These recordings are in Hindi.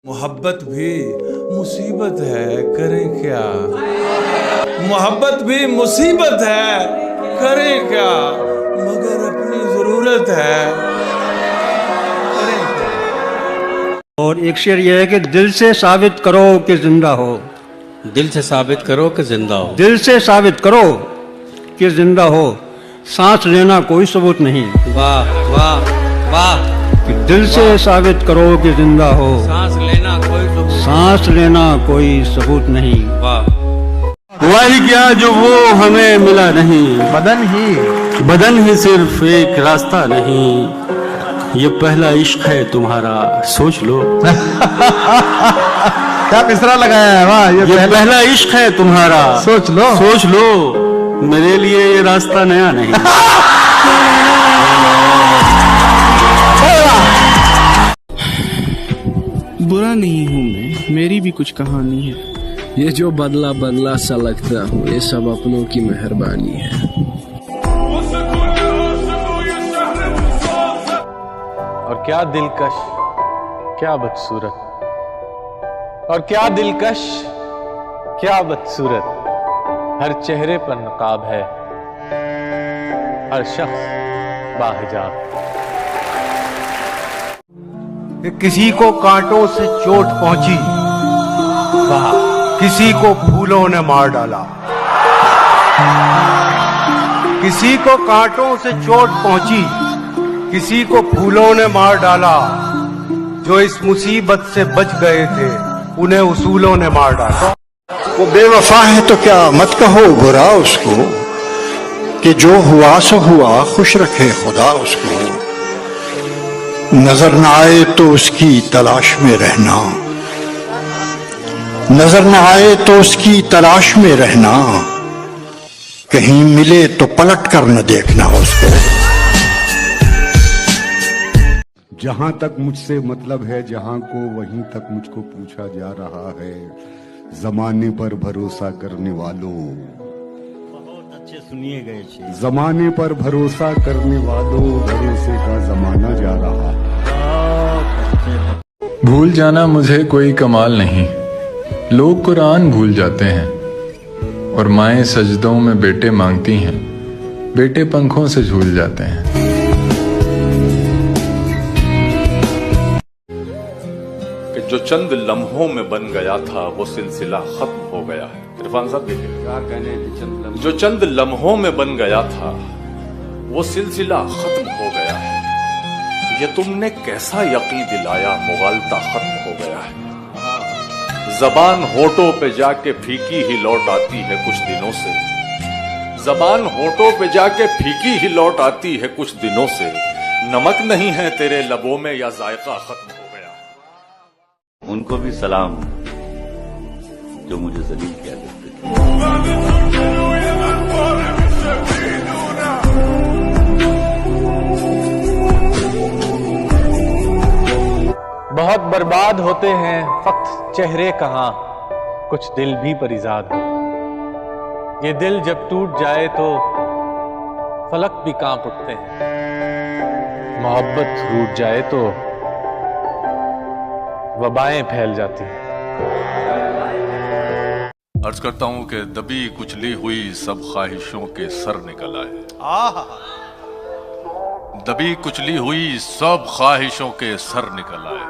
मोहब्बत भी मुसीबत है, करें क्या। मोहब्बत भी मुसीबत है, करें क्या, मगर अपनी जरूरत है, करें क्या। और एक शेर यह है कि दिल से साबित करो कि जिंदा हो। दिल से साबित करो कि जिंदा हो। दिल से साबित करो कि जिंदा हो, सांस लेना कोई सबूत नहीं। वाह वाह वाह। कि दिल से साबित करो कि जिंदा हो, सांस लेना कोई सबूत। सांस लेना कोई सबूत नहीं। वाह। हुआ ही क्या जो वो हमें मिला नहीं, बदन ही सिर्फ एक रास्ता नहीं। ये पहला इश्क है तुम्हारा, सोच लो। क्या मिसरा लगाया है, वाह। ये पहला इश्क है तुम्हारा, सोच लो। सोच लो। मेरे लिए ये रास्ता नया नहीं। बुरा नहीं हूँ मैं, मेरी भी कुछ कहानी है। ये जो बदला बदला सा लगता हूँ, ये सब अपनों की मेहरबानी है। और क्या दिलकश, क्या बदसूरत, और क्या दिलकश, क्या बदसूरत। हर चेहरे पर नकाब है, हर शख्स बाहिजाब। किसी को कांटों से चोट पहुंची, किसी को फूलों ने मार डाला। किसी को कांटों से चोट पहुंची, किसी को फूलों ने मार डाला। जो इस मुसीबत से बच गए थे, उन्हें उसूलों ने मार डाला। वो बेवफा है तो क्या मत कहो बुरा उसको, कि जो हुआ सो हुआ, खुश रखे खुदा उसको। नजर न आए तो उसकी तलाश में रहना, नजर न आए तो उसकी तलाश में रहना। कहीं मिले तो पलट कर न देखना उसको। जहां तक मुझसे मतलब है जहां को, वहीं तक मुझको पूछा जा रहा है। जमाने पर भरोसा करने वालों, बहुत अच्छे सुनिए गए शेर। जमाने पर भरोसा करने वालों, भरोसे का जमाना जा रहा है। भूल जाना मुझे कोई कमाल नहीं, लोग कुरान भूल जाते हैं। और माएं सजदों में बेटे मांगती हैं, बेटे पंखों से झूल जाते हैं। कि जो चंद लम्हों में बन गया था, वो सिलसिला खत्म हो गया है। इरफान साहब देखिए, जो चंद लम्हों में बन गया था, वो सिलसिला खत्म हो गया है। ये तुमने कैसा यकीन दिलाया, मुगालता खत्म हो गया है। जबान होठों पे जाके फीकी ही लौट आती है कुछ दिनों से। जबान होठों पे जाके फीकी ही लौट आती है कुछ दिनों से। नमक नहीं है तेरे लबों में, या जायका खत्म हो गया। उनको भी सलाम जो मुझे जलील किया करते थे। बहुत बर्बाद होते हैं फक्त चेहरे कहाँ, कुछ दिल भी परिजाद हो। ये दिल जब टूट जाए तो फलक भी कांप उठते हैं। मोहब्बत रूठ जाए तो वबाएं फैल जाती हैं। अर्ज करता हूं कि दबी कुचली हुई सब ख्वाहिशों के सर निकल आए। दबी कुचली हुई सब ख्वाहिशों के सर निकल आए।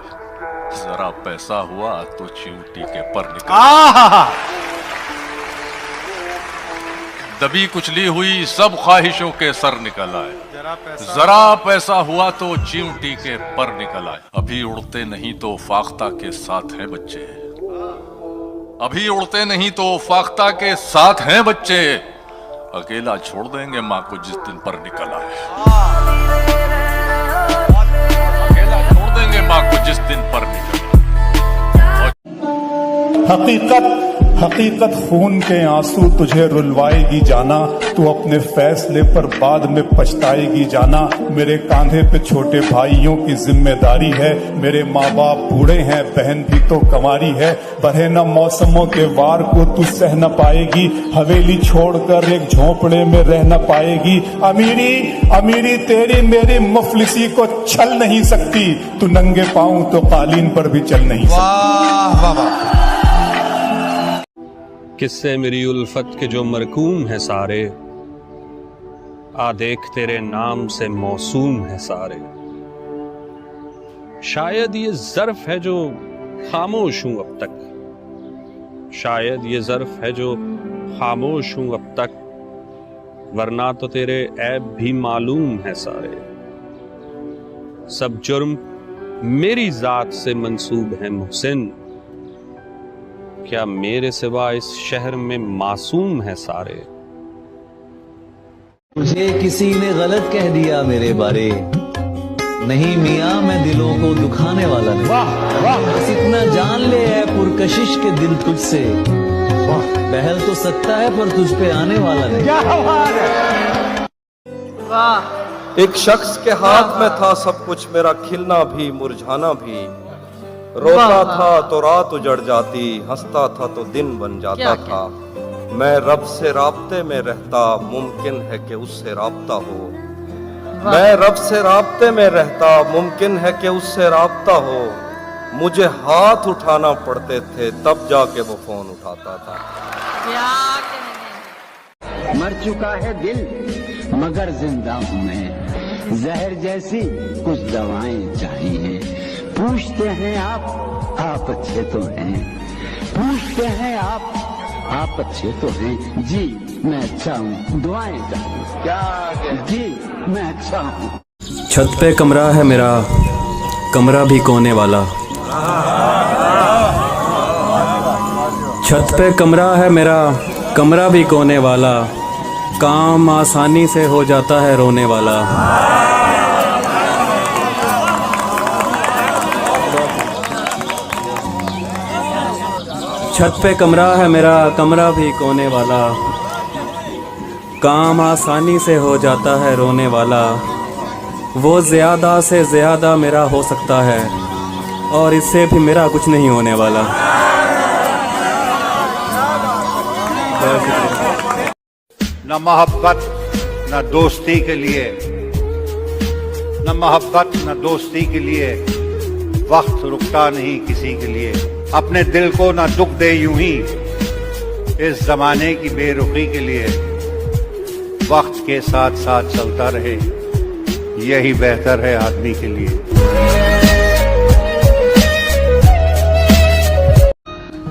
जरा पैसा हुआ तो चींटी के पर निकल आए। दबी कुचली हुई सब ख्वाहिशों के सर निकल आए। जरा पैसा हुआ तो चींटी के पर निकल आए। अभी उड़ते नहीं तो फाख्ता के साथ हैं बच्चे। अभी उड़ते नहीं तो फाख्ता के साथ हैं बच्चे। अकेला छोड़ देंगे माँ को जिस दिन पर निकल आए। अकेला छोड़ देंगे माँ को जिस दिन पर निकल आए। हकीकत हकीकत खून के आंसू तुझे रुलवाएगी जाना, तू अपने फैसले पर बाद में पछताएगी जाना। मेरे कांधे पे छोटे भाइयों की जिम्मेदारी है, मेरे माँ बाप बूढ़े हैं, बहन भी तो कंवारी है। बढ़े न मौसमों के वार को तू सह न पाएगी, हवेली छोड़कर एक झोंपड़े में रह न पाएगी। अमीरी अमीरी तेरी मेरी मुफलिसी को छल नहीं सकती, तू नंगे पाँव तो कालीन पर भी चल नहीं सकती। किससे मेरी उल्फत के जो मरकूम है सारे, आ देख तेरे नाम से मौसूम है सारे। शायद ये ज़र्फ है जो खामोश हूं अब तक, शायद ये ज़र्फ है जो खामोश हूं अब तक, वरना तो तेरे ऐब भी मालूम है सारे। सब जुर्म मेरी जात से मंसूब है मुहसिन, क्या मेरे सिवा इस शहर में मासूम है सारे। मुझे किसी ने गलत कह दिया मेरे बारे, नहीं मियां मैं दिलों को दुखाने वाला नहीं। बस इतना जान ले है पुरकशिश के दिल तुझसे, पहल तो सकता है पर तुझ पे आने वाला नहीं। एक शख्स के हाथ में था सब कुछ, मेरा खिलना भी मुरझाना भी। रोता था तो रात उजड़ जाती, हंसता था तो दिन बन जाता था। मैं रब से राब्ते में रहता, मुमकिन है कि उससे राब्ता हो। मैं रब से राब्ते में रहता, मुमकिन है कि उससे राब्ता हो। मुझे हाथ उठाना पड़ते थे तब जाके वो फोन उठाता था। मर चुका है दिल मगर जिंदा हूँ मैं, जहर जैसी कुछ दवाएं चाहिए। पूछते हैं आप अच्छे तो हैं, पूछते हैं आप अच्छे तो हैं। जी मैं अच्छा हूँ, दुआएं चाहिए। क्या जी मैं अच्छा हूँ। छत पे कमरा है मेरा, कमरा भी कोने वाला। छत पे कमरा है मेरा, कमरा भी कोने वाला। काम आसानी से हो जाता है रोने वाला। छत पे कमरा है मेरा, कमरा भी कोने वाला। काम आसानी से हो जाता है रोने वाला। वो ज़्यादा से ज़्यादा मेरा हो सकता है और इससे भी मेरा कुछ नहीं होने वाला। न मोहब्बत न दोस्ती के लिए, न मोहब्बत न दोस्ती के लिए वक्त रुकता नहीं किसी के लिए। अपने दिल को ना दुख दे यूं ही इस जमाने की बेरुखी के लिए। वक्त के साथ साथ चलता रहे, यही बेहतर है आदमी के लिए।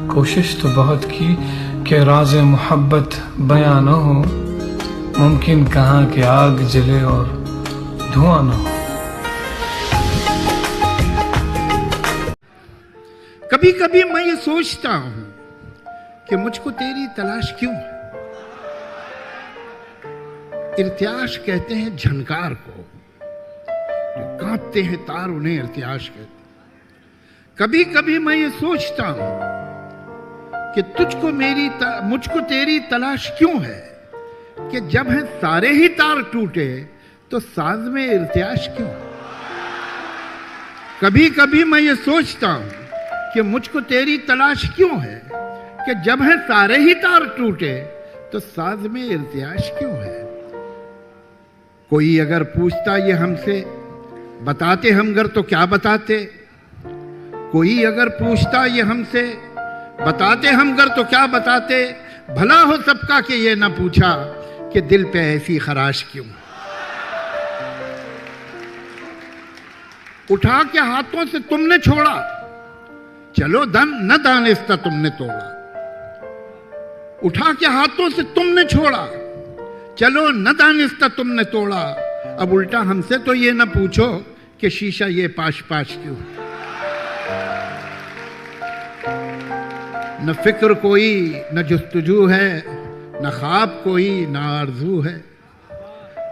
कोशिश तो बहुत की कि राज़ मोहब्बत बयां न हो, मुमकिन कहाँ कि आग जले और धुआं न हो। कभी कभी मैं ये सोचता हूं कि मुझको तेरी तलाश क्यों है। इर्तियाश कहते हैं झनकार को, जो कांपते हैं तार उन्हें इर्तियाश कहते हैं। कभी कभी मैं ये सोचता हूं कि मुझको तेरी तलाश क्यों है, कि जब है सारे ही तार टूटे तो साज में इर्तियाश क्यों। कभी कभी मैं ये सोचता हूं कि मुझको तेरी तलाश क्यों है, कि जब है सारे ही तार टूटे तो साज में इर्तियाश क्यों है। कोई अगर पूछता ये हमसे, बताते हम घर तो क्या बताते। कोई अगर पूछता ये हमसे, बताते हम घर तो क्या बताते। भला हो सबका कि ये ना पूछा कि दिल पे ऐसी खराश क्यों। उठा के हाथों से तुमने छोड़ा, चलो न दानिस्ता तुमने तोड़ा। उठा के हाथों से तुमने छोड़ा, चलो न दानिस्ता तुमने तोड़ा। अब उल्टा हमसे तो ये न पूछो कि शीशा ये पाश पाश क्यों। न फिक्र कोई न जुस्तजू है, न ख्वाब कोई न आरजू है।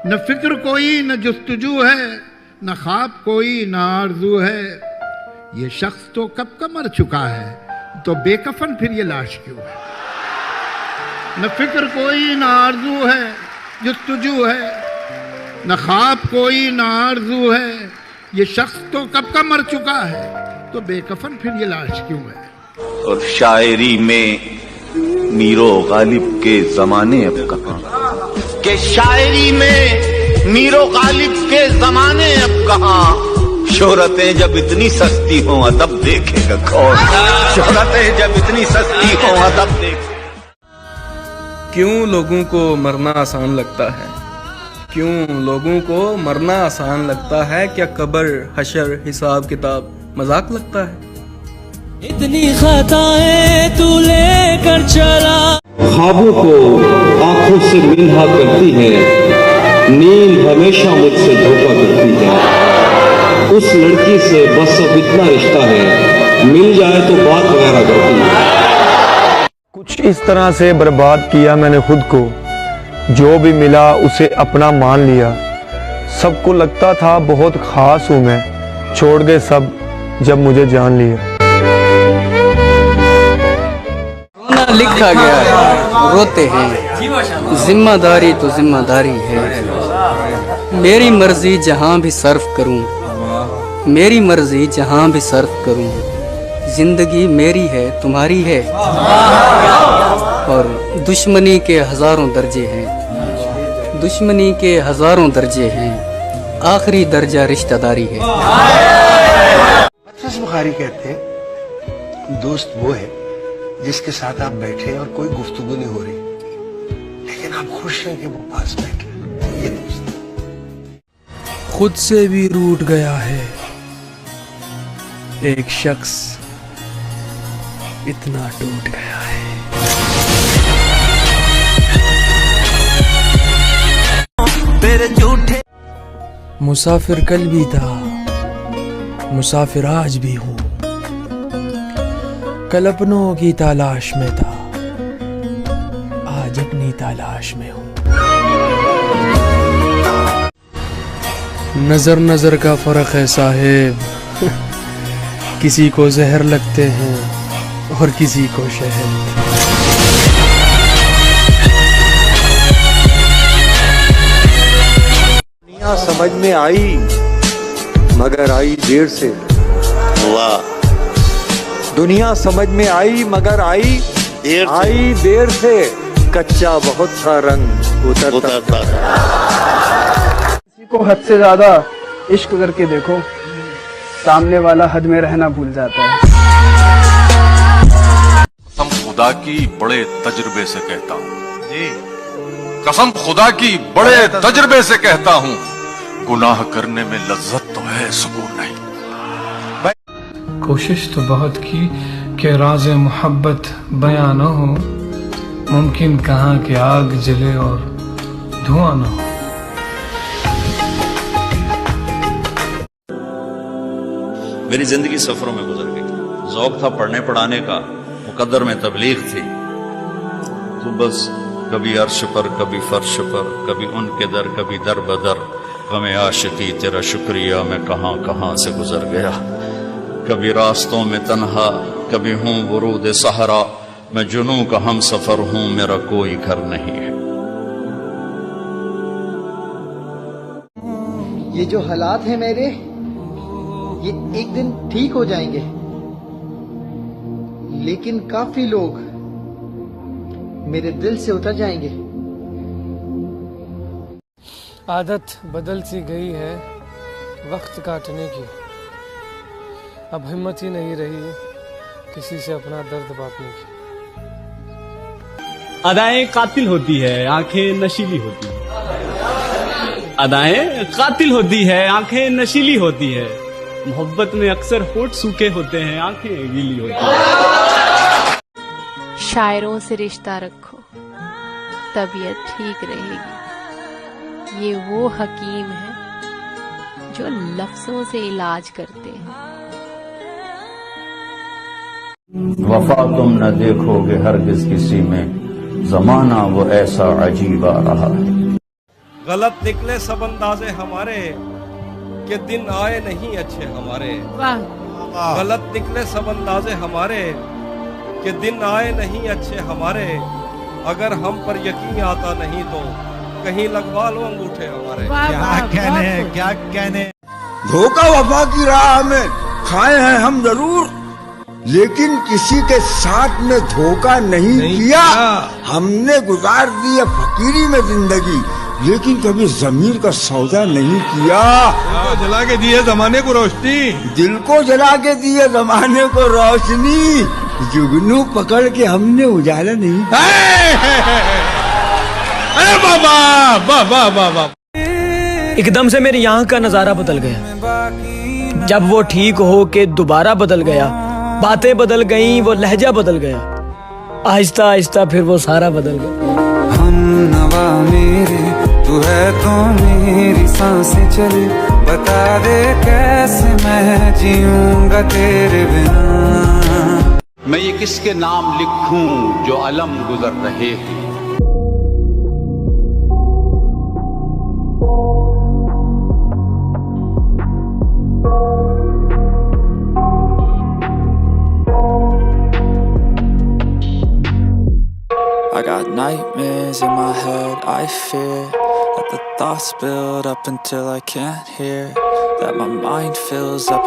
न फिक्र कोई न जुस्तजू है, न ख्वाब कोई न आरजू है। ये शख्स तो कब का मर चुका है, तो बेकफन फिर ये लाश क्यों है। न फिक्र कोई न आरजू है जुस्तजू है, न ख्वाब कोई न आरजू है, ये शख्स तो कब का मर चुका है, तो बेकफन फिर ये लाश क्यों है। और शायरी में मीरो गालिब के जमाने अब कहाँ, के शायरी में मीरो गालिब के जमाने अब कहाँ। शोहरतें जब इतनी सस्ती हों अदब देखेगा कौन, शोहरतें जब इतनी सस्ती हों अदब देखेगा। क्यों लोगों को मरना आसान लगता है, क्यों लोगों को मरना आसान लगता है, क्या कब्र हशर हिसाब किताब मजाक लगता है। इतनी खताएं तू लेकर चला, ख्वाबों को आंखों से मिन्हा करती है, नींद हमेशा मुझसे धोखा करती है। उस लड़की से बस अब इतना रिश्ता है, मिल जाए तो बात वगैरह करती है। कुछ इस तरह से बर्बाद किया मैंने खुद को, जो भी मिला उसे अपना मान लिया। सबको लगता था बहुत खास हूं मैं, छोड़ गए सब जब मुझे जान लिया। रोना लिखा गया है, रोते हैं, जिम्मेदारी तो जिम्मेदारी है। मेरी मर्जी जहां भी सर्फ करूं, मेरी मर्जी जहां भी सर्फ करूं, जिंदगी मेरी है तुम्हारी है। और दुश्मनी के हजारों दर्जे हैं, दुश्मनी के हजारों दर्जे हैं, आखिरी दर्जा रिश्तेदारी है। बुखारी कहते हैं दोस्त वो है जिसके साथ आप बैठे और कोई गुफ्तगू नहीं हो रही, लेकिन आप खुश हैं कि वो पास बैठे। ये दोस्त खुद से भी रूठ गया है एक शख्स, इतना टूट गया है। मुसाफिर कल भी था, मुसाफिर आज भी हूँ, कल अपनों की तलाश में था, आज अपनी तलाश में हूँ। नजर नजर का फर्क है साहेब, किसी को जहर लगते हैं और किसी को शहद। दुनिया समझ में आई मगर आई देर से, वाह। दुनिया समझ में आई मगर आई देर से, कच्चा बहुत सा रंग उतरता था। किसी को हद से ज्यादा इश्क करके देखो, सामने वाला हद में रहना भूल जाता है। कसम खुदा की बड़े तजुर्बे से कहता हूँ जी, कसम खुदा की बड़े तजुर्बे से कहता हूँ, गुनाह करने में लज्जत तो है, सुकून नहीं। कोशिश तो बहुत की कि राज़े मोहब्बत बयां न हो, मुमकिन कहाँ कि आग जले और धुआं न हो। मेरी जिंदगी सफरों में गुजर गई। ज़ौक़ था पढ़ने पढ़ाने का, मुकद्दर में तबलीग थी, तो बस कभी अर्श पर कभी फर्श पर, कभी उनके दर कभी दर बदर, गमे आशिकी तेरा शुक्रिया मैं कहाँ कहाँ से गुजर गया। कभी रास्तों में तन्हा, कभी हूँ वरूद सहरा, मैं जुनू का हम सफर हूँ, मेरा कोई घर नहीं है। ये जो हालात हैं मेरे, ये एक दिन ठीक हो जाएंगे, लेकिन काफी लोग मेरे दिल से उतर जाएंगे। आदत बदल सी गई है वक्त काटने की, अब हिम्मत ही नहीं रही किसी से अपना दर्द बांटने की। अदाएं कातिल होती है, आंखें नशीली होती है। अदाएं कातिल होती है, आंखें नशीली होती है। मोहब्बत में अक्सर होठ सूखे होते हैं, आंखें गीली होती हैं। शायरों से रिश्ता रखो, तबीयत ठीक रहेगी। ये वो हकीम है जो लफ्जों से इलाज करते हैं। वफा तुम न देखोगे हरगिज किसी में, जमाना वो ऐसा अजीब आ रहा है। गलत निकले सब अंदाजे हमारे, कि दिन आए नहीं अच्छे हमारे। गलत निकले सब अंदाजे हमारे, कि दिन आए नहीं अच्छे हमारे। अगर हम पर यकीन आता नहीं तो कहीं लगवा लो अंगूठे हमारे। क्या कहने। धोखा वफा की राह में खाए हैं हम जरूर, लेकिन किसी के साथ में धोखा नहीं किया। हमने गुजार दी है फकीरी में जिंदगी, लेकिन कभी जमीर का सौदा नहीं किया। जला के दिए जमाने को रोशनी, दिल को जला के दिए जमाने को रोशनी, जुगनू पकड़ के हमने उजाला नहीं। बाबा बाबा बाबा। एकदम से मेरे यहाँ का नजारा बदल गया। जब वो ठीक हो के दोबारा बदल गया, बातें बदल गईं, वो लहजा बदल गया। आहिस्ता आहिस्ता फिर वो सारा बदल गया। हम नवा मेरे, तू है तो मेरी सांसें चले, बता दे कैसे मैं जीऊंगा तेरे बिना। मैं ये किसके नाम लिखूं जो अलम गुजर रहे हैं। I got nightmares in my head, I fear that the thoughts build up until I can't hear, that my mind fills up